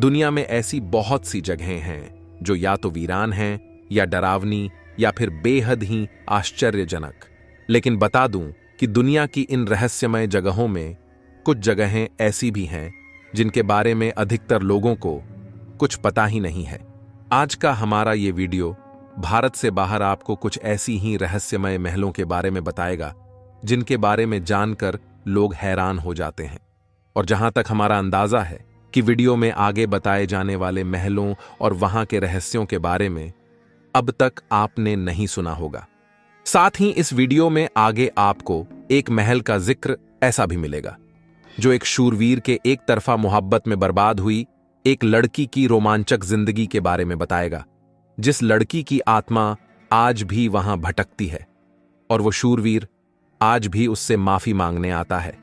दुनिया में ऐसी बहुत सी जगहें हैं जो या तो वीरान हैं या डरावनी या फिर बेहद ही आश्चर्यजनक। लेकिन बता दूं कि दुनिया की इन रहस्यमय जगहों में कुछ जगहें ऐसी भी हैं जिनके बारे में अधिकतर लोगों को कुछ पता ही नहीं है। आज का हमारा ये वीडियो भारत से बाहर आपको कुछ ऐसी ही रहस्यमय महलों के बारे में बताएगा जिनके बारे में जानकर लोग हैरान हो जाते हैं। और जहां तक हमारा अंदाजा है कि वीडियो में आगे बताए जाने वाले महलों और वहां के रहस्यों के बारे में अब तक आपने नहीं सुना होगा। साथ ही इस वीडियो में आगे आपको एक महल का जिक्र ऐसा भी मिलेगा जो एक शूरवीर के एक तरफा मोहब्बत में बर्बाद हुई एक लड़की की रोमांचक जिंदगी के बारे में बताएगा, जिस लड़की की आत्मा आज भी वहां भटकती है और वो शूरवीर आज भी उससे माफी मांगने आता है।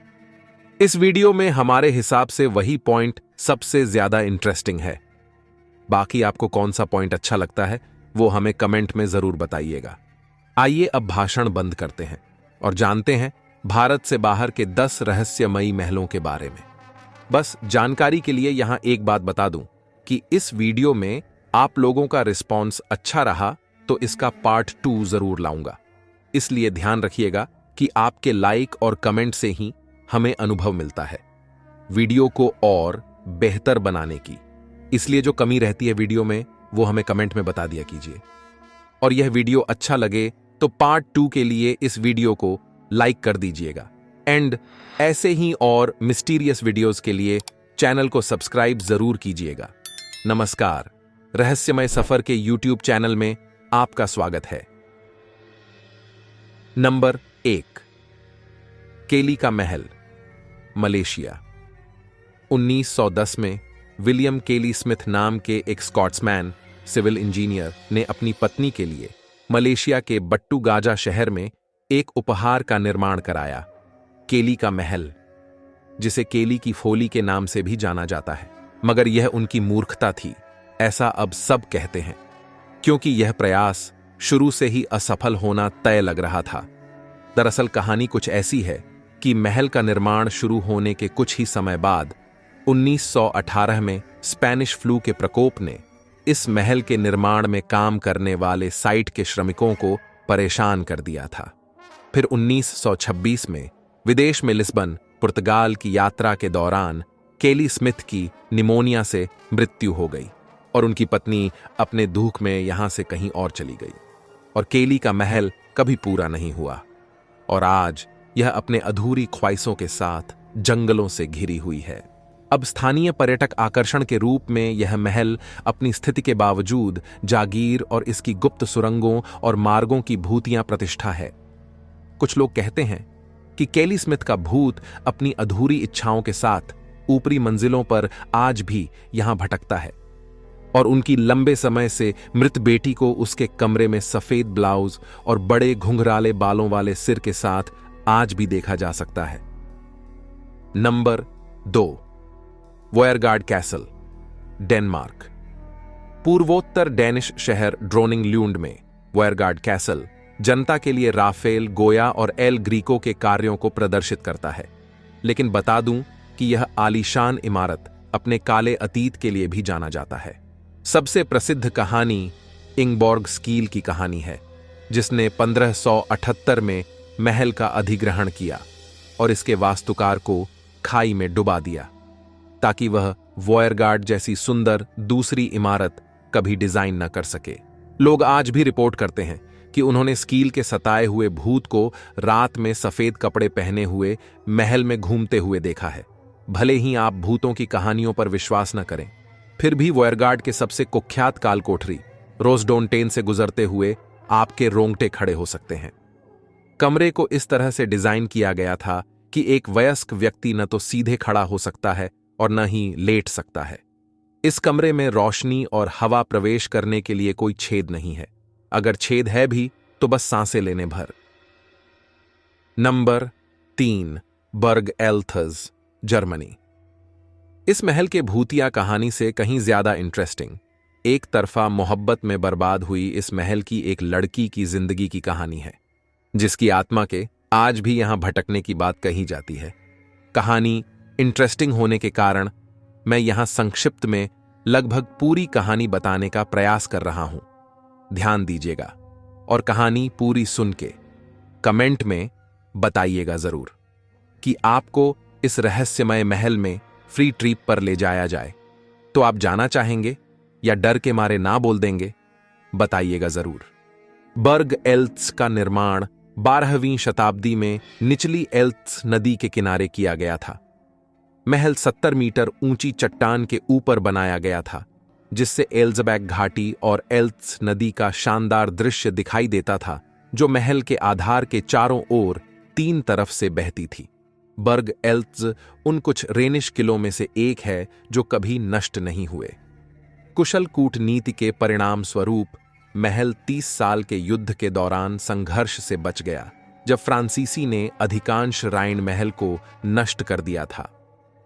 इस वीडियो में हमारे हिसाब से वही पॉइंट सबसे ज्यादा इंटरेस्टिंग है। बाकी आपको कौन सा पॉइंट अच्छा लगता है वो हमें कमेंट में जरूर बताइएगा। आइए अब भाषण बंद करते हैं और जानते हैं भारत से बाहर के 10 रहस्यमयी महलों के बारे में। बस जानकारी के लिए यहां एक बात बता दूं कि इस वीडियो में आप लोगों का रिस्पॉन्स अच्छा रहा तो इसका पार्ट 2 जरूर लाऊंगा। इसलिए ध्यान रखिएगा कि आपके लाइक और कमेंट से ही हमें अनुभव मिलता है वीडियो को और बेहतर बनाने की। इसलिए जो कमी रहती है वीडियो में वो हमें कमेंट में बता दिया कीजिए। और यह वीडियो अच्छा लगे तो पार्ट 2 के लिए इस वीडियो को लाइक कर दीजिएगा। एंड ऐसे ही और मिस्टीरियस वीडियोस के लिए चैनल को सब्सक्राइब जरूर कीजिएगा। नमस्कार, रहस्यमय सफर के यूट्यूब चैनल में आपका स्वागत है। नंबर 1, केली का महल, मलेशिया। 1910 में विलियम केली स्मिथ नाम के एक स्कॉट्समैन सिविल इंजीनियर ने अपनी पत्नी के लिए मलेशिया के बट्टू गाजा शहर में एक उपहार का निर्माण कराया, केली का महल, जिसे केली की फोली के नाम से भी जाना जाता है। मगर यह उनकी मूर्खता थी, ऐसा अब सब कहते हैं, क्योंकि यह प्रयास शुरू से ही असफल होना तय लग रहा था। दरअसल कहानी कुछ ऐसी है कि महल का निर्माण शुरू होने के कुछ ही समय बाद 1918 में स्पेनिश फ्लू के प्रकोप ने इस महल के निर्माण में काम करने वाले साइट के श्रमिकों को परेशान कर दिया था। फिर 1926 में विदेश में लिस्बन, पुर्तगाल की यात्रा के दौरान केली स्मिथ की निमोनिया से मृत्यु हो गई और उनकी पत्नी अपने दुख में यहां से कहीं और चली गई और केली का महल कभी पूरा नहीं हुआ। और आज यह अपने अधूरी ख्वाहिशों के साथ जंगलों से घिरी हुई है। अब स्थानीय पर्यटक आकर्षण के रूप में यह महल अपनी स्थिति के बावजूद जागीर और इसकी गुप्त सुरंगों और मार्गों की भूतियां प्रतिष्ठा है। कुछ लोग कहते हैं कि केली स्मिथ का भूत अपनी अधूरी इच्छाओं के साथ ऊपरी मंजिलों पर आज भी यहां भटकता है और उनकी लंबे समय से मृत बेटी को उसके कमरे में सफेद ब्लाउज और बड़े घुंघराले बालों वाले सिर के साथ आज भी देखा जा सकता है। Number 2, Voergaard castle, Denmark. पूर्वोत्तर डेनिश शहर ड्रोनिंगल्यूंड में वोयरगार्ड कैसल जनता के लिए राफेल, गोया और एल ग्रीको के कार्यों को प्रदर्शित करता है। लेकिन बता दूं कि यह आलीशान इमारत अपने काले अतीत के लिए भी जाना जाता है। सबसे प्रसिद्ध कहानी इंगबॉर्ग स्कील की कहानी है, जिसने 1578 में महल का अधिग्रहण किया और इसके वास्तुकार को खाई में डुबा दिया ताकि वह वोयरगार्ड जैसी सुंदर दूसरी इमारत कभी डिजाइन न कर सके। लोग आज भी रिपोर्ट करते हैं कि उन्होंने स्कील के सताए हुए भूत को रात में सफेद कपड़े पहने हुए महल में घूमते हुए देखा है। भले ही आप भूतों की कहानियों पर विश्वास न करें, फिर भी वोयरगार्ड के सबसे कुख्यात काल कोठरी रोजडोनटेन से गुजरते हुए आपके रोंगटे खड़े हो सकते हैं। कमरे को इस तरह से डिजाइन किया गया था कि एक वयस्क व्यक्ति न तो सीधे खड़ा हो सकता है और न ही लेट सकता है। इस कमरे में रोशनी और हवा प्रवेश करने के लिए कोई छेद नहीं है। अगर छेद है भी तो बस सांसें लेने भर। नंबर 3, बर्ग एल्थर्स, जर्मनी। इस महल के भूतिया कहानी से कहीं ज्यादा इंटरेस्टिंग एक तरफा मोहब्बत में बर्बाद हुई इस महल की एक लड़की की जिंदगी की कहानी है, जिसकी आत्मा के आज भी यहां भटकने की बात कही जाती है। कहानी इंटरेस्टिंग होने के कारण मैं यहां संक्षिप्त में लगभग पूरी कहानी बताने का प्रयास कर रहा हूं। ध्यान दीजिएगा और कहानी पूरी सुन के कमेंट में बताइएगा जरूर कि आपको इस रहस्यमय महल में फ्री ट्रिप पर ले जाया जाए तो आप जाना चाहेंगे या डर के मारे ना बोल देंगे? बताइएगा जरूर। बर्ग एल्त्स का निर्माण 12वीं शताब्दी में निचली एल्त्स नदी के किनारे किया गया था। महल 70 मीटर ऊंची चट्टान के ऊपर बनाया गया था, जिससे एल्ज़बैक घाटी और एल्त्स नदी का शानदार दृश्य दिखाई देता था, जो महल के आधार के चारों ओर 3 तरफ से बहती थी। बर्ग एल्त्स उन कुछ रेनिश किलों में से एक है जो कभी नष्ट नहीं हुए। कुशल कूटनीति के परिणाम स्वरूप महल 30 साल के युद्ध के दौरान संघर्ष से बच गया, जब फ्रांसीसी ने अधिकांश राइन महल को नष्ट कर दिया था।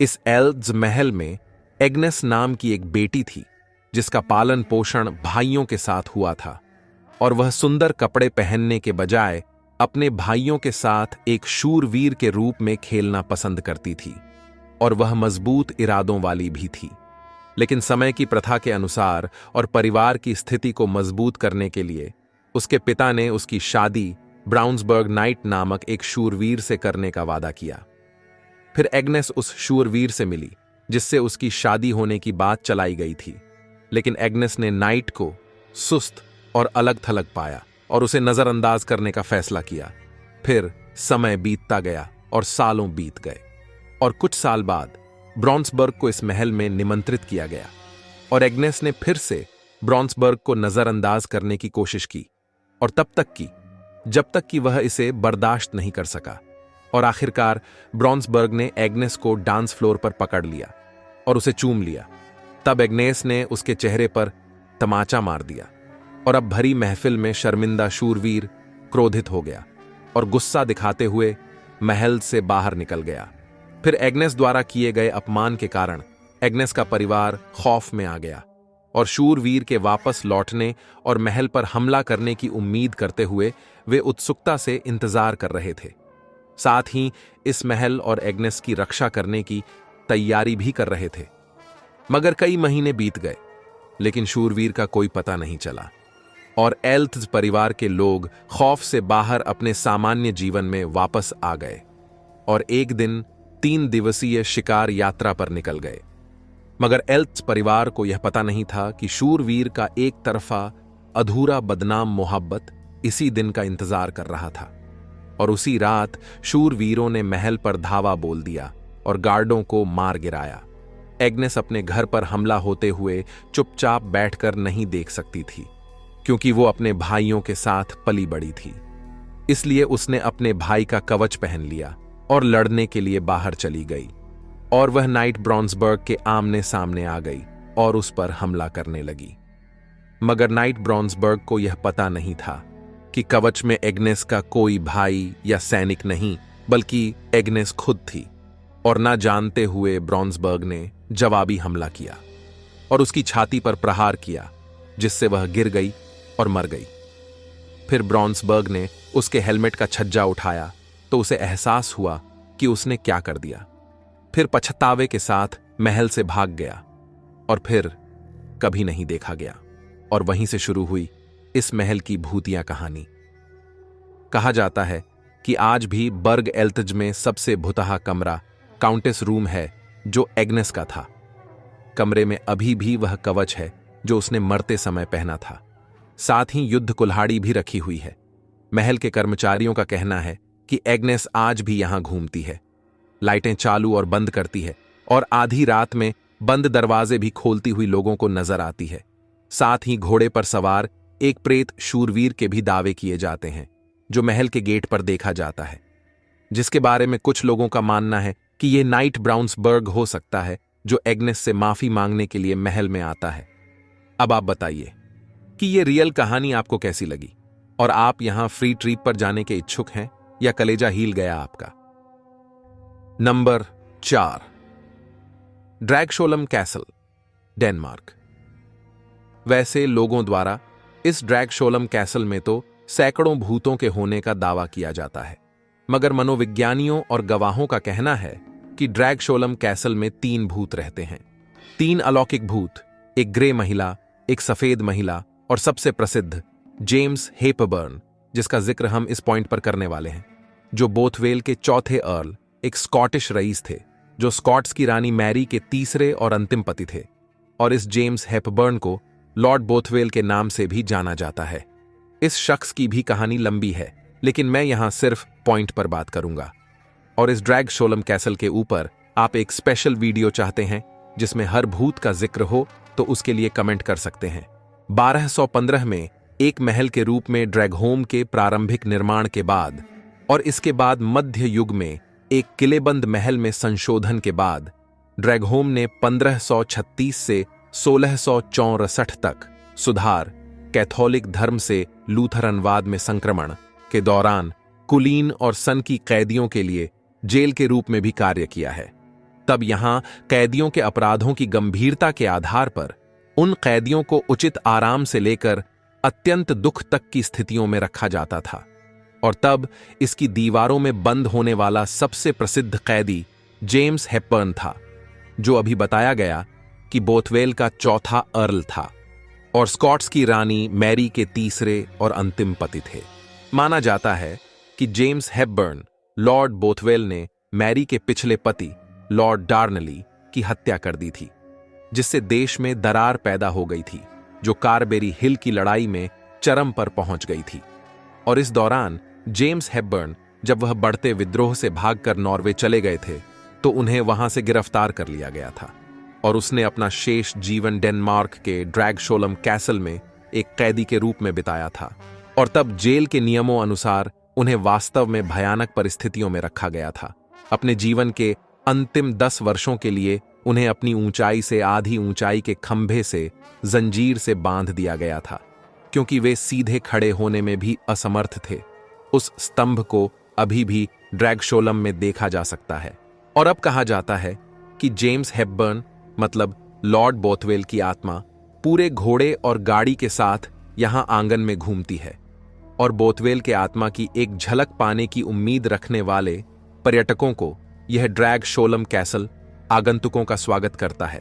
इस एल्त्स महल में एग्नेस नाम की एक बेटी थी, जिसका पालन पोषण भाइयों के साथ हुआ था, और वह सुंदर कपड़े पहनने के बजाय अपने भाइयों के साथ एक शूरवीर के रूप में खेलना पसंद करती थी, और वह मजबूत इरादों वाली भी थी। लेकिन समय की प्रथा के अनुसार और परिवार की स्थिति को मजबूत करने के लिए उसके पिता ने उसकी शादी ब्राउन्सबर्ग नाइट नामक एक शूरवीर से करने का वादा किया। फिर एग्नेस उस शूरवीर से मिली जिससे उसकी शादी होने की बात चलाई गई थी, लेकिन एग्नेस ने नाइट को सुस्त और अलग थलग पाया और उसे नजरअंदाज करने का फैसला किया। फिर समय बीतता गया और सालों बीत गए, और कुछ साल बाद ब्राउन्सबर्ग को इस महल में निमंत्रित किया गया, और एग्नेस ने फिर से ब्राउन्सबर्ग को नजरअंदाज करने की कोशिश की, और तब तक की जब तक कि वह इसे बर्दाश्त नहीं कर सका, और आखिरकार ब्राउन्सबर्ग ने एग्नेस को डांस फ्लोर पर पकड़ लिया और उसे चूम लिया। तब एग्नेस ने उसके चेहरे पर तमाचा मार दिया, और अब भरी महफिल में शर्मिंदा शूरवीर क्रोधित हो गया और गुस्सा दिखाते हुए महल से बाहर निकल गया। फिर एग्नेस द्वारा किए गए अपमान के कारण एग्नेस का परिवार खौफ में आ गया, और शूरवीर के वापस लौटने और महल पर हमला करने की उम्मीद करते हुए वे उत्सुकता से इंतजार कर रहे थे। साथ ही इस महल और एग्नेस की रक्षा करने की तैयारी भी कर रहे थे। मगर कई महीने बीत गए, लेकिन शूरवीर का कोई पता नहीं चला, और एल्त्स परिवार के लोग खौफ से बाहर अपने सामान्य जीवन में वापस आ गए, और एक दिन 3 दिवसीय शिकार यात्रा पर निकल गए। मगर एल्त्स परिवार को यह पता नहीं था कि शूरवीर का एक तरफा अधूरा बदनाम मोहब्बत इसी दिन का इंतजार कर रहा था, और उसी रात शूरवीरों ने महल पर धावा बोल दिया और गार्डों को मार गिराया। एग्नेस अपने घर पर हमला होते हुए चुपचाप बैठकर नहीं देख सकती थी, क्योंकि वो अपने भाइयों के साथ पली बड़ी थी। इसलिए उसने अपने भाई का कवच पहन लिया और लड़ने के लिए बाहर चली गई, और वह नाइट ब्राउन्सबर्ग के आमने सामने आ गई और उस पर हमला करने लगी। मगर नाइट ब्राउन्सबर्ग को यह पता नहीं था कि कवच में एग्नेस का कोई भाई या सैनिक नहीं, बल्कि एग्नेस खुद थी, और ना जानते हुए ब्राउन्सबर्ग ने जवाबी हमला किया और उसकी छाती पर प्रहार किया, जिससे वह गिर गई और मर गई। फिर ब्राउन्सबर्ग ने उसके हेलमेट का छज्जा उठाया तो उसे एहसास हुआ कि उसने क्या कर दिया। फिर पछतावे के साथ महल से भाग गया और फिर कभी नहीं देखा गया, और वहीं से शुरू हुई इस महल की भूतिया कहानी। कहा जाता है कि आज भी बर्ग एल्त्ज में सबसे भुतहा कमरा काउंटेस रूम है, जो एग्नेस का था। कमरे में अभी भी वह कवच है जो उसने मरते समय पहना था। साथ ही युद्ध कुल्हाड़ी भी रखी हुई है। महल के कर्मचारियों का कहना है कि एग्नेस आज भी यहां घूमती है, लाइटें चालू और बंद करती है, और आधी रात में बंद दरवाजे भी खोलती हुई लोगों को नजर आती है। साथ ही घोड़े पर सवार एक प्रेत शूरवीर के भी दावे किए जाते हैं, जो महल के गेट पर देखा जाता है, जिसके बारे में कुछ लोगों का मानना है कि यह नाइट ब्राउन्सबर्ग हो सकता है, जो एग्नेस से माफी मांगने के लिए महल में आता है। अब आप बताइए कि यह रियल कहानी आपको कैसी लगी, और आप यहां फ्री ट्रिप पर जाने के इच्छुक हैं या कलेजा हिल गया आपका? Number 4, Dragsholm castle, Denmark. वैसे लोगों द्वारा इस ड्रैगशोलम कैसल में तो सैकड़ों भूतों के होने का दावा किया जाता है, मगर मनोविज्ञानियों और गवाहों का कहना है कि ड्रैगशोलम कैसल में 3 भूत रहते हैं। 3 अलौकिक भूत एक ग्रे महिला, एक सफेद महिला और सबसे प्रसिद्ध जेम्स हेपबर्न, जिसका जिक्र हम इस पॉइंट पर करने वाले हैं, जो बोथवेल के चौथे अर्ल, एक स्कॉटिश रईस थे, जो स्कॉट्स की रानी मैरी के तीसरे और अंतिम पति थे। और इस जेम्स हेपबर्न को लॉर्ड बोथवेल के नाम से भी जाना जाता है। इस शख्स की भी कहानी लंबी है, लेकिन मैं यहां सिर्फ पॉइंट पर बात करूंगा। और इस ड्रैगशोलम कैसल के ऊपर आप एक स्पेशल वीडियो चाहते हैं जिसमें हर भूत का जिक्र हो, तो उसके लिए कमेंट कर सकते हैं। 1215 में एक महल के रूप में ड्रैगहोम के प्रारंभिक निर्माण के बाद और इसके बाद मध्य युग में एक किलेबंद महल में संशोधन के बाद ड्रैगहोम ने 1536 से 1664 तक सुधार, कैथोलिक धर्म से लूथरनवाद में संक्रमण के दौरान कुलीन और सन की कैदियों के लिए जेल के रूप में भी कार्य किया है। तब यहां कैदियों के अपराधों की गंभीरता के आधार पर उन कैदियों को उचित आराम से लेकर अत्यंत दुख तक की स्थितियों में रखा जाता था। और तब इसकी दीवारों में बंद होने वाला सबसे प्रसिद्ध कैदी जेम्स हेपबर्न था, जो अभी बताया गया कि बोथवेल का चौथा अर्ल था और स्कॉट्स की रानी मैरी के तीसरे और अंतिम पति थे। माना जाता है कि जेम्स हेपबर्न लॉर्ड बोथवेल ने मैरी के पिछले पति लॉर्ड डार्नली की हत्या कर दी थी, जिससे देश में दरार पैदा हो गई थी, जो कार्बेरी हिल की लड़ाई में चरम पर पहुंच गई थी। और इस दौरान जेम्स हेपबर्न जब वह बढ़ते विद्रोह से भागकर नॉर्वे चले गए थे, तो उन्हें वहां से गिरफ्तार कर लिया गया था और उसने अपना शेष जीवन डेनमार्क के ड्रैगशोलम कैसल में एक कैदी के रूप में बिताया था। और तब जेल के नियमों अनुसार उन्हें वास्तव में भयानक परिस्थितियों में रखा गया था। अपने जीवन के अंतिम 10 वर्षों के लिए उन्हें अपनी ऊंचाई से आधी ऊंचाई के खंभे से जंजीर से बांध दिया गया था, क्योंकि वे सीधे खड़े होने में भी असमर्थ थे। उस स्तंभ को अभी भी ड्रैगशोलम में देखा जा सकता है। और अब कहा जाता है कि जेम्स हेपबर्न मतलब लॉर्ड बोथवेल की आत्मा पूरे घोड़े और गाड़ी के साथ यहां आंगन में घूमती है और बोथवेल के आत्मा की एक झलक पाने की उम्मीद रखने वाले पर्यटकों को यह ड्रैगशोलम कैसल आगंतुकों का स्वागत करता है।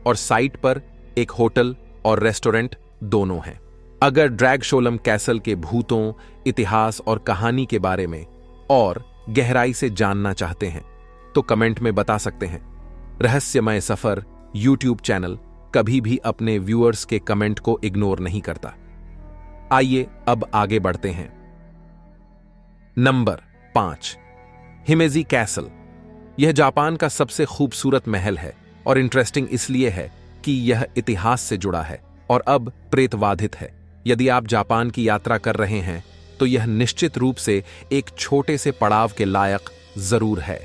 और साइट पर एक होटल और रेस्टोरेंट दोनों हैं। अगर ड्रैगशोलम कैसल के भूतों, इतिहास और कहानी के बारे में और गहराई से जानना चाहते हैं तो कमेंट में बता सकते हैं। रहस्यमय सफर यूट्यूब चैनल कभी भी अपने व्यूअर्स के कमेंट को इग्नोर नहीं करता। आइए अब आगे बढ़ते हैं। Number 5, Himeji castle. यह जापान का सबसे खूबसूरत महल है और इंटरेस्टिंग इसलिए है कि यह इतिहास से जुड़ा है और अब प्रेतवाधित है। यदि आप जापान की यात्रा कर रहे हैं तो यह निश्चित रूप से एक छोटे से पड़ाव के लायक जरूर है।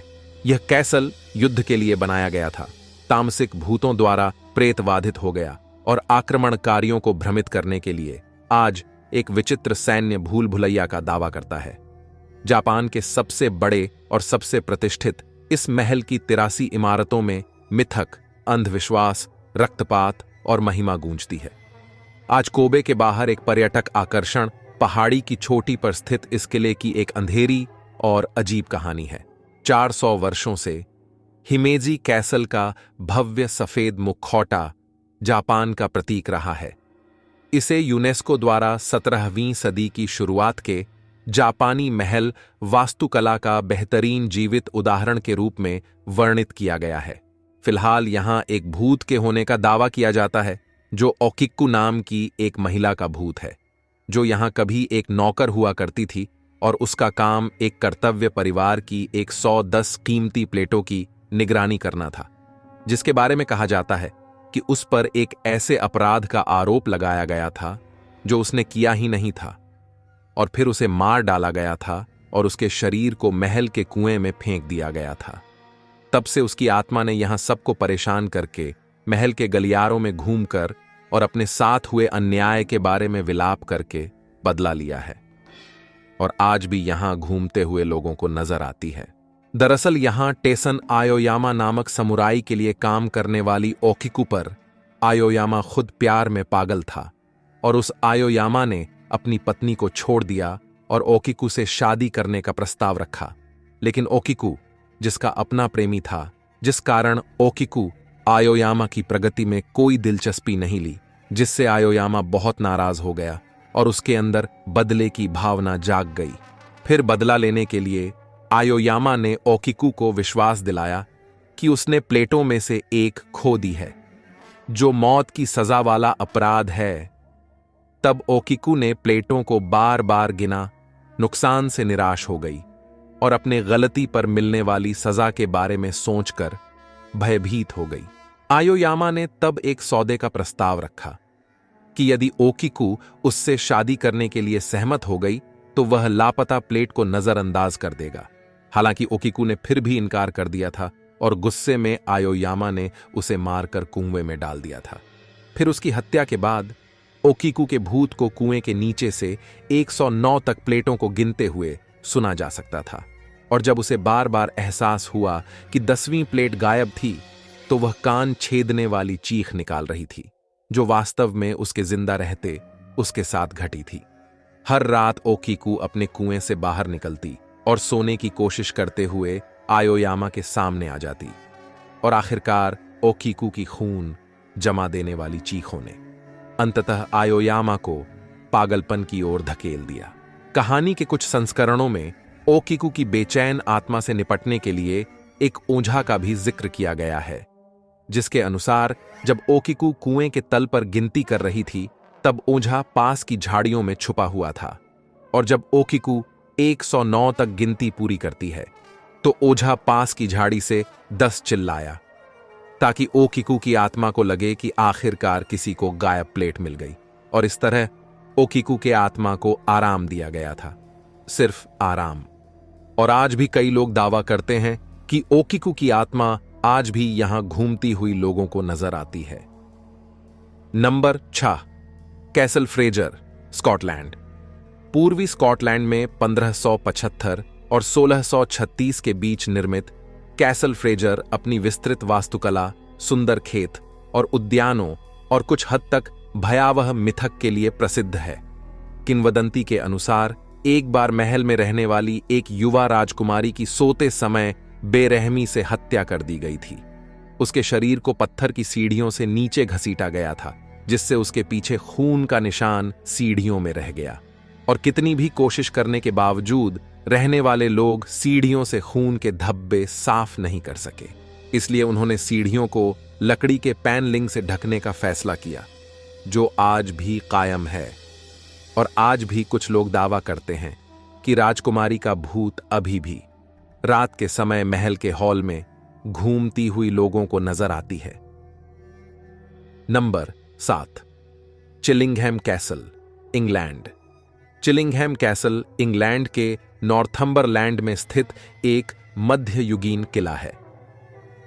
यह कैसल युद्ध के लिए बनाया गया था, तामसिक भूतों द्वारा प्रेतवाधित हो गया और आक्रमणकारियों को भ्रमित करने के लिए आज एक विचित्र सैन्य भूल भुलैया का दावा करता है। जापान के सबसे बड़े और सबसे प्रतिष्ठित इस महल की 83 इमारतों में मिथक, अंधविश्वास, रक्तपात और महिमा गूंजती है। आज कोबे के बाहर एक पर्यटक आकर्षण पहाड़ी की चोटी पर स्थित इस किले की एक अंधेरी और अजीब कहानी है। 400 वर्षों से हिमेजी कैसल का भव्य सफेद मुखौटा जापान का प्रतीक रहा है। इसे यूनेस्को द्वारा 17वीं सदी की शुरुआत के जापानी महल वास्तुकला का बेहतरीन जीवित उदाहरण के रूप में वर्णित किया गया है। फिलहाल यहां एक भूत के होने का दावा किया जाता है, जो ओकिक्कू नाम की एक महिला का भूत है, जो यहां कभी एक नौकर हुआ करती थी और उसका काम एक कर्तव्य परिवार की 110 कीमती प्लेटों की निगरानी करना था, जिसके बारे में कहा जाता है कि उस पर एक ऐसे अपराध का आरोप लगाया गया था जो उसने किया ही नहीं था और फिर उसे मार डाला गया था और उसके शरीर को महल के कुएं में फेंक दिया गया था। तब से उसकी आत्मा ने यहां सबको परेशान करके महल के गलियारों में घूमकर और अपने साथ हुए अन्याय के बारे में विलाप करके बदला लिया है और आज भी यहां घूमते हुए लोगों को नजर आती है। दरअसल यहां टेसन आयोयामा नामक समुराई के लिए काम करने वाली ओकिक्कू पर आयोयामा खुद प्यार में पागल था और उस आयोयामा ने अपनी पत्नी को छोड़ दिया और ओकिक्कू से शादी करने का प्रस्ताव रखा। लेकिन ओकिक्कू, जिसका अपना प्रेमी था, जिस कारण ओकिक्कू आयोयामा की प्रगति में कोई दिलचस्पी नहीं ली, जिससे आयोयामा बहुत नाराज हो गया और उसके अंदर बदले की भावना जाग गई। फिर बदला लेने के लिए आयोयामा ने ओकिकू को विश्वास दिलाया कि उसने प्लेटों में से एक खो दी है, जो मौत की सजा वाला अपराध है। तब ओकिकू ने प्लेटों को बार बार गिना, नुकसान से निराश हो गई और अपने गलती पर मिलने वाली सजा के बारे में सोचकर भयभीत हो गई। आयोयामा ने तब एक सौदे का प्रस्ताव रखा कि यदि ओकिकू उससे शादी करने के लिए सहमत हो गई तो वह लापता प्लेट को नजरअंदाज कर देगा। हालांकि ओकिकू ने फिर भी इनकार कर दिया था और गुस्से में आयोयामा ने उसे मारकर कुएं में डाल दिया था। फिर उसकी हत्या के बाद ओकिकू के भूत को कुएं के नीचे से 109 तक प्लेटों को गिनते हुए सुना जा सकता था, और जब उसे बार बार एहसास हुआ कि 10वीं प्लेट गायब थी तो वह कान छेदने वाली चीख निकाल रही थी, जो वास्तव में उसके जिंदा रहते उसके साथ घटी थी। हर रात ओकिकू अपने कुएं से बाहर निकलती और सोने की कोशिश करते हुए आयोयामा के सामने आ जाती, और आखिरकार ओकिकू की खून जमा देने वाली चीखों ने अंततः आयोयामा को पागलपन की ओर धकेल दिया। कहानी के कुछ संस्करणों में ओकिकू की बेचैन आत्मा से निपटने के लिए एक ओझा का भी जिक्र किया गया है, जिसके अनुसार जब ओकिकू कुएं के तल पर गिनती कर रही थी तब ओझा पास की झाड़ियों में छुपा हुआ था, और जब ओकिकू 109 तक गिनती पूरी करती है तो ओझा पास की झाड़ी से 10 चिल्लाया, ताकि ओकिकू की आत्मा को लगे कि आखिरकार किसी को गायब प्लेट मिल गई, और इस तरह ओकिकू के आत्मा को आराम दिया गया था, सिर्फ आराम। और आज भी कई लोग दावा करते हैं कि ओकिकू की आत्मा आज भी यहां घूमती हुई लोगों को नजर आती है। Number 6, castle Fraser, Scotland. पूर्वी स्कॉटलैंड में 1575 और 1636 के बीच निर्मित कैसल फ्रेजर अपनी विस्तृत वास्तुकला, सुंदर खेत और उद्यानों और कुछ हद तक भयावह मिथक के लिए प्रसिद्ध है। किंवदंती के अनुसार एक बार महल में रहने वाली एक युवा राजकुमारी की सोते समय बेरहमी से हत्या कर दी गई थी। उसके शरीर को पत्थर की सीढ़ियों से नीचे घसीटा गया था, जिससे उसके पीछे खून का निशान सीढ़ियों में रह गया, और कितनी भी कोशिश करने के बावजूद रहने वाले लोग सीढ़ियों से खून के धब्बे साफ नहीं कर सके। इसलिए उन्होंने सीढ़ियों को लकड़ी के पैनलिंग से ढकने का फैसला किया, जो आज भी कायम है। और आज भी कुछ लोग दावा करते हैं कि राजकुमारी का भूत अभी भी रात के समय महल के हॉल में घूमती हुई लोगों को नजर आती है। Number 7, Chillingham castle, England. Chillingham castle England के नॉर्थम्बरलैंड में स्थित एक मध्ययुगीन किला है।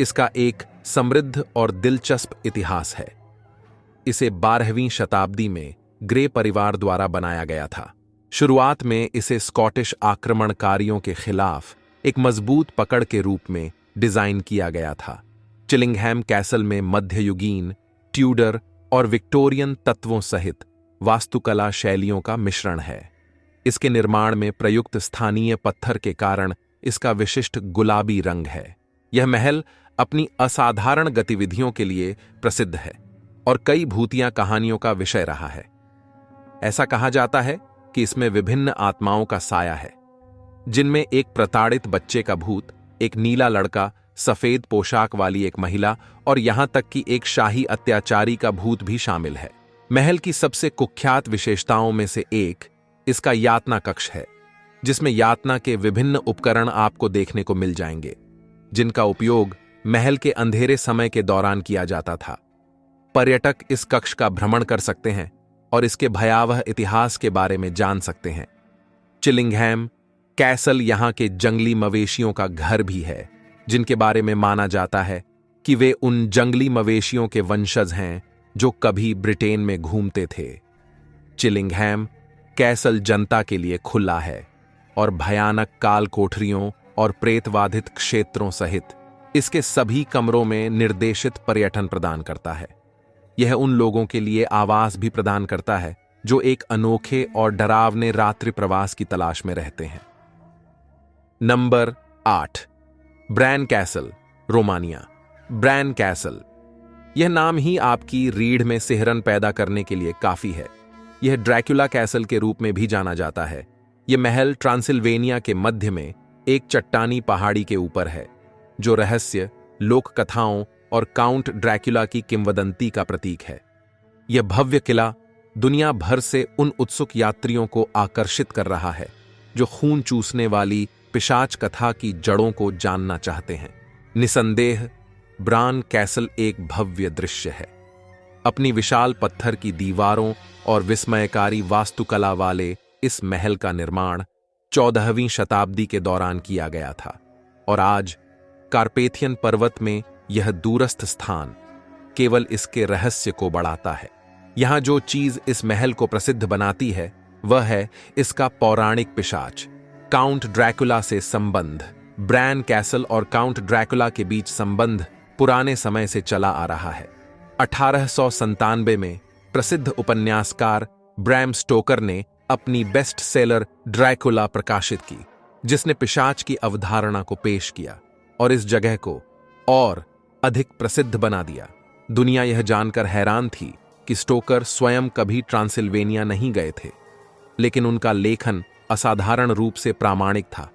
इसका एक समृद्ध और दिलचस्प इतिहास है। इसे 12वीं शताब्दी में ग्रे परिवार द्वारा बनाया गया था। शुरुआत में इसे स्कॉटिश आक्रमणकारियों के खिलाफ एक मजबूत पकड़ के रूप में डिजाइन किया गया था। चिलिंघैम कैसल में मध्ययुगीन, ट्यूडर और विक्टोरियन तत्वों सहित वास्तुकला शैलियों का मिश्रण है। इसके निर्माण में प्रयुक्त स्थानीय पत्थर के कारण इसका विशिष्ट गुलाबी रंग है। यह महल अपनी असाधारण गतिविधियों के लिए प्रसिद्ध है और कई भूतिया कहानियों का विषय रहा है। ऐसा कहा जाता है कि इसमें विभिन्न आत्माओं का साया है, जिनमें एक प्रताड़ित बच्चे का भूत, एक नीला लड़का, सफेद पोशाक वाली एक महिला और यहां तक कि एक शाही अत्याचारी का भूत भी शामिल है। महल की सबसे कुख्यात विशेषताओं में से एक इसका यातना कक्ष है, जिसमें यातना के विभिन्न उपकरण आपको देखने को मिल जाएंगे, जिनका उपयोग महल के अंधेरे समय के दौरान किया जाता था। पर्यटक इस कक्ष का भ्रमण कर सकते हैं और इसके भयावह इतिहास के बारे में जान सकते हैं। चिलिंघैम कैसल यहां के जंगली मवेशियों का घर भी है, जिनके बारे में माना जाता है कि वे उन जंगली मवेशियों के वंशज हैं जो कभी ब्रिटेन में घूमते थे। चिलिंघैम कैसल जनता के लिए खुला है और भयानक काल कोठरियों और प्रेतवाधित क्षेत्रों सहित इसके सभी कमरों में निर्देशित पर्यटन प्रदान करता है। यह उन लोगों के लिए आवास भी प्रदान करता है जो एक अनोखे और डरावने रात्रि प्रवास की तलाश में रहते हैं। Number 8, Bran Castle, Romania. Bran Castle यह नाम ही आपकी रीढ़ में सिहरन पैदा करने के लिए काफी है। यह ड्रैकुला कैसल के रूप में भी जाना जाता है। यह महल ट्रांसिल्वेनिया के मध्य में एक चट्टानी पहाड़ी के ऊपर है, जो रहस्य, लोक कथाओं और काउंट ड्रैकुला की किंवदंती का प्रतीक है। यह भव्य किला दुनिया भर से उन उत्सुक यात्रियों को आकर्षित कर रहा है जो खून चूसने वाली पिशाच कथा की जड़ों को जानना चाहते हैं। निसंदेह ब्रान कैसल एक भव्य दृश्य है। अपनी विशाल पत्थर की दीवारों और विस्मयकारी वास्तुकला वाले इस महल का निर्माण 14वीं शताब्दी के दौरान किया गया था और आज कार्पेथियन पर्वत में यह दूरस्थ स्थान केवल इसके रहस्य को बढ़ाता है। यहां जो चीज इस महल को प्रसिद्ध बनाती है वह है इसका पौराणिक पिशाच काउंट ड्रैकुला से संबंध। ब्रैन कैसल और काउंट ड्रैकुला के बीच संबंध पुराने समय से चला आ रहा है। 1897 में प्रसिद्ध उपन्यासकार ब्रैम स्टोकर ने अपनी बेस्ट सेलर ड्रैकुला प्रकाशित की, जिसने पिशाच की अवधारणा को पेश किया और इस जगह को और अधिक प्रसिद्ध बना दिया। दुनिया यह जानकर हैरान थी कि स्टोकर स्वयं कभी ट्रांसिल्वेनिया नहीं गए थे, लेकिन उनका लेखन असाधारण रूप से प्रामाणिक था।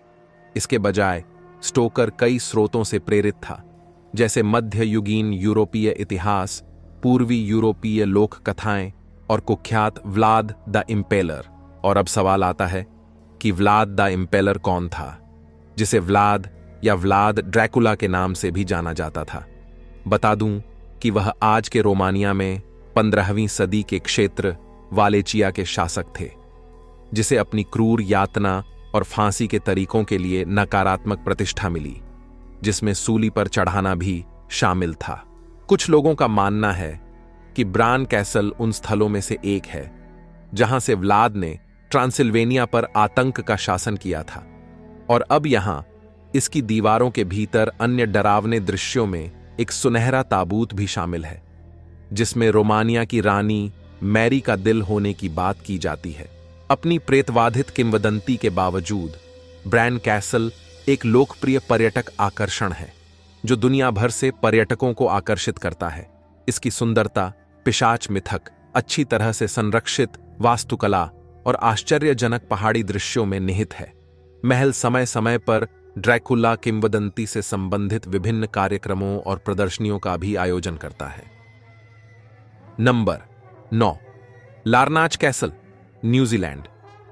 इसके बजाय स्टोकर कई स्रोतों से प्रेरित था, जैसे मध्ययुगीन यूरोपीय इतिहास, पूर्वी यूरोपीय लोक कथाएं और कुख्यात व्लाद द इम्पेलर। और अब सवाल आता है कि व्लाद द इम्पेलर कौन था, जिसे व्लाद या व्लाद ड्रैकुला के नाम से भी जाना जाता था। बता दूं कि वह आज के रोमानिया में 15वीं सदी के क्षेत्र वालेचिया के शासक थे, जिसे अपनी क्रूर यातना और फांसी के तरीकों के लिए नकारात्मक प्रतिष्ठा मिली, जिसमें सूली पर चढ़ाना भी शामिल था। कुछ लोगों का मानना है कि ब्रान कैसल उन स्थलों में से एक है जहां से व्लाद ने ट्रांसिल्वेनिया पर आतंक का शासन किया था, और अब यहां इसकी दीवारों के भीतर अन्य डरावने दृश्यों में एक सुनहरा ताबूत भी शामिल है, जिसमें रोमानिया की रानी मैरी का दिल होने की बात की जाती है। अपनी प्रेतवाधित किंवदंती के बावजूद ब्रैन कैसल एक लोकप्रिय पर्यटक आकर्षण है, जो दुनिया भर से पर्यटकों को आकर्षित करता है। इसकी सुंदरता, पिशाच मिथक, अच्छी तरह से संरक्षित वास्तुकला और आश्चर्यजनक पहाड़ी दृश्यों में निहित है। महल समय समय पर ड्रैकुला किंवदंती से संबंधित विभिन्न कार्यक्रमों और प्रदर्शनियों का भी आयोजन करता है। Number 9, Larnach castle, New Zealand.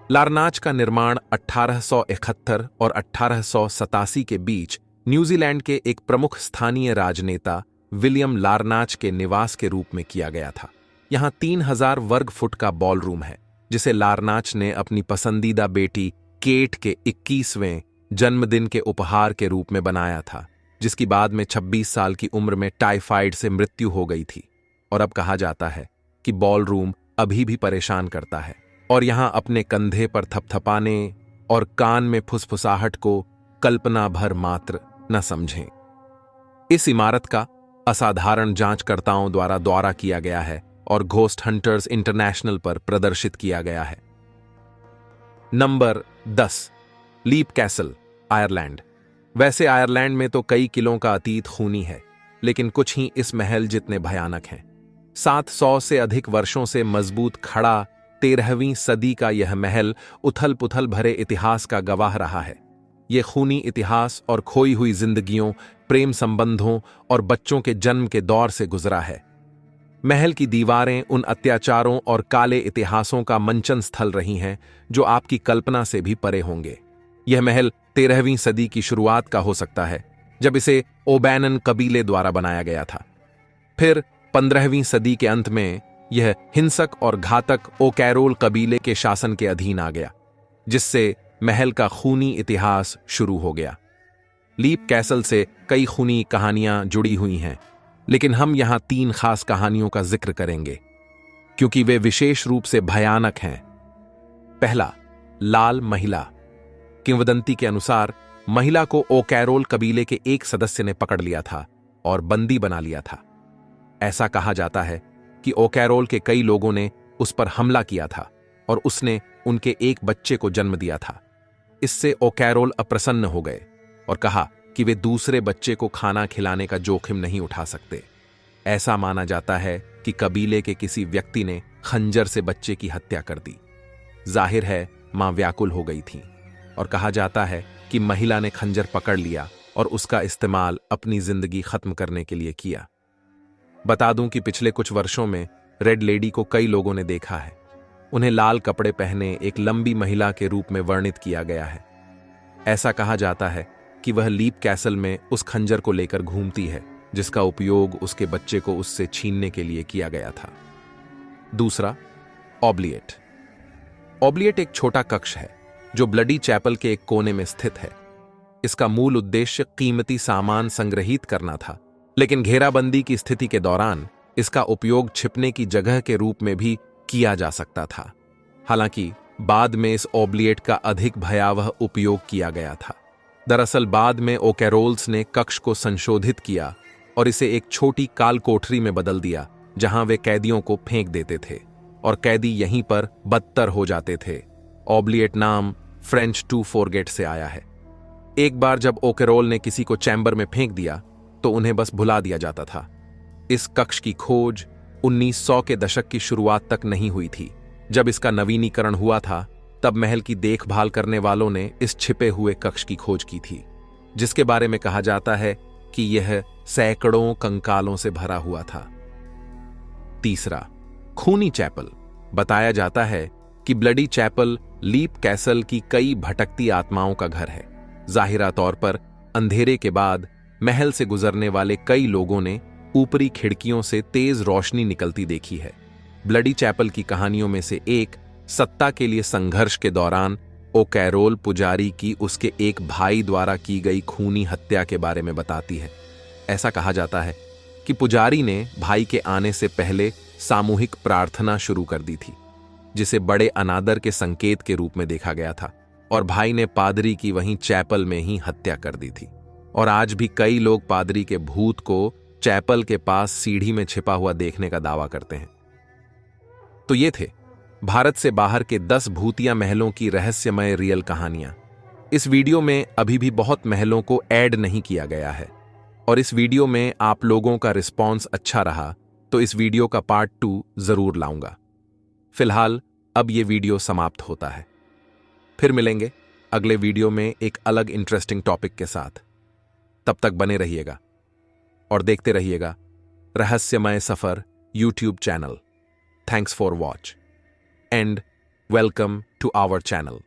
Larnach का निर्माण 1871 और 1887 के बीच न्यूजीलैंड के एक प्रमुख स्थानीय राजनेता विलियम लारनाच के निवास के रूप में किया गया था। यहां 3000 वर्ग फुट का बॉलरूम है, जिसे लारनाच ने अपनी पसंदीदा बेटी केट के 21वें जन्मदिन के उपहार के रूप में बनाया था, जिसकी बाद में 26 साल की उम्र में टाइफाइड से मृत्यु हो गई थी। और अब कहा जाता है कि बॉलरूम अभी भी परेशान करता है और यहां अपने कंधे पर थपथपाने और कान में फुसफुसाहट को कल्पना भर मात्र न समझें। इस इमारत का असाधारण जांचकर्ताओं द्वारा दौरा किया गया है और घोस्ट हंटर्स इंटरनेशनल पर प्रदर्शित किया गया है। Number 10, Leap Castle, Ireland. वैसे आयरलैंड में तो कई किलों का अतीत खूनी है, लेकिन कुछ ही इस महल जितने भयानक हैं। 700 से अधिक वर्षों से मजबूत खड़ा 13वीं सदी का यह महल उथल पुथल भरे इतिहास का गवाह रहा है। यह खूनी इतिहास और खोई हुई जिंदगियों, प्रेम संबंधों और बच्चों के जन्म के दौर से गुजरा है। महल की दीवारें उन अत्याचारों और काले इतिहासों का मंचन स्थल रही हैं जो आपकी कल्पना से भी परे होंगे। यह महल 13वीं सदी की शुरुआत का हो सकता है, जब इसे ओबैनन कबीले द्वारा बनाया गया था। फिर 15वीं सदी के अंत में यह हिंसक और घातक ओकैरोल कबीले के शासन के अधीन आ गया, जिससे महल का खूनी इतिहास शुरू हो गया। लीप कैसल से कई खूनी कहानियां जुड़ी हुई हैं, लेकिन हम यहां 3 खास कहानियों का जिक्र करेंगे, क्योंकि वे विशेष रूप से भयानक हैं। पहला, लाल महिला। किंवदंती के अनुसार महिला को ओकैरोल कबीले के एक सदस्य ने पकड़ लिया था और बंदी बना लिया था। ऐसा कहा जाता है कि ओकैरोल के कई लोगों ने उस पर हमला किया था और उसने उनके एक बच्चे को जन्म दिया था। इससे ओकैरोल अप्रसन्न हो गए और कहा कि वे दूसरे बच्चे को खाना खिलाने का जोखिम नहीं उठा सकते। ऐसा माना जाता है कि कबीले के किसी व्यक्ति ने खंजर से बच्चे की हत्या कर दी। जाहिर है मां व्याकुल हो गई थी और कहा जाता है कि महिला ने खंजर पकड़ लिया और उसका इस्तेमाल अपनी जिंदगी खत्म करने के लिए किया। बता दूं कि पिछले कुछ वर्षों में रेड लेडी को कई लोगों ने देखा है। उन्हें लाल कपड़े पहने एक लंबी महिला के रूप में वर्णित किया गया है। ऐसा कहा जाता है कि वह लीप कैसल में उस खंजर को लेकर घूमती है जिसका उपयोग उसके बच्चे को उससे छीनने के लिए किया गया था। दूसरा, ऑब्लिएट। ऑब्लिएट एक छोटा कक्ष है जो ब्लडी चैपल के एक कोने में स्थित है। इसका मूल उद्देश्य कीमती सामान संग्रहित करना था, लेकिन घेराबंदी की स्थिति के दौरान इसका उपयोग छिपने की जगह के रूप में भी किया जा सकता था। हालांकि बाद में इस ऑब्लिएट का अधिक भयावह उपयोग किया गया था। दरअसल बाद में ओकेरोल्स ने कक्ष को संशोधित किया और इसे एक छोटी काल कोठरी में बदल दिया जहां वे कैदियों को फेंक देते थे और कैदी यहीं पर बदतर हो जाते थे। ऑब्लिएट नाम फ्रेंच टू फॉरगेट से आया है। एक बार जब ओकेरोल ने किसी को चैम्बर में फेंक दिया तो उन्हें बस भुला दिया जाता था। इस कक्ष की खोज 1900 के दशक की शुरुआत तक नहीं हुई थी। जब इसका नवीनीकरण हुआ था तब महल की देखभाल करने वालों ने इस छिपे हुए कक्ष की खोज की थी, जिसके बारे में कहा जाता है कि यह सैकड़ों कंकालों से भरा हुआ था। तीसरा, खूनी चैपल। बताया जाता है कि ब्लडी चैपल लीप कैसल की कई भटकती आत्माओं का घर है। जाहिरा तौर पर अंधेरे के बाद महल से गुजरने वाले कई लोगों ने ऊपरी खिड़कियों से तेज रोशनी निकलती देखी है। ब्लडी चैपल की कहानियों में से एक सत्ता के लिए संघर्ष के दौरान ओकेरोल पुजारी की उसके एक भाई द्वारा की गई खूनी हत्या के बारे में बताती है। ऐसा कहा जाता है कि पुजारी ने भाई के आने से पहले सामूहिक प्रार्थना शुरू कर दी थी, जिसे बड़े अनादर के संकेत के रूप में देखा गया था, और भाई ने पादरी की वहीं चैपल में ही हत्या कर दी थी। और आज भी कई लोग पादरी के भूत को चैपल के पास सीढ़ी में छिपा हुआ देखने का दावा करते हैं। तो ये थे भारत से बाहर के 10 भूतिया महलों की रहस्यमय रियल कहानियां। इस वीडियो में अभी भी बहुत महलों को ऐड नहीं किया गया है, और इस वीडियो में आप लोगों का रिस्पॉन्स अच्छा रहा तो इस वीडियो का पार्ट 2 जरूर लाऊंगा। फिलहाल अब ये वीडियो समाप्त होता है। फिर मिलेंगे अगले वीडियो में एक अलग इंटरेस्टिंग टॉपिक के साथ। तब तक बने रहिएगा और देखते रहिएगा रहस्यमय सफर YouTube channel. Thanks for watch and welcome to our channel.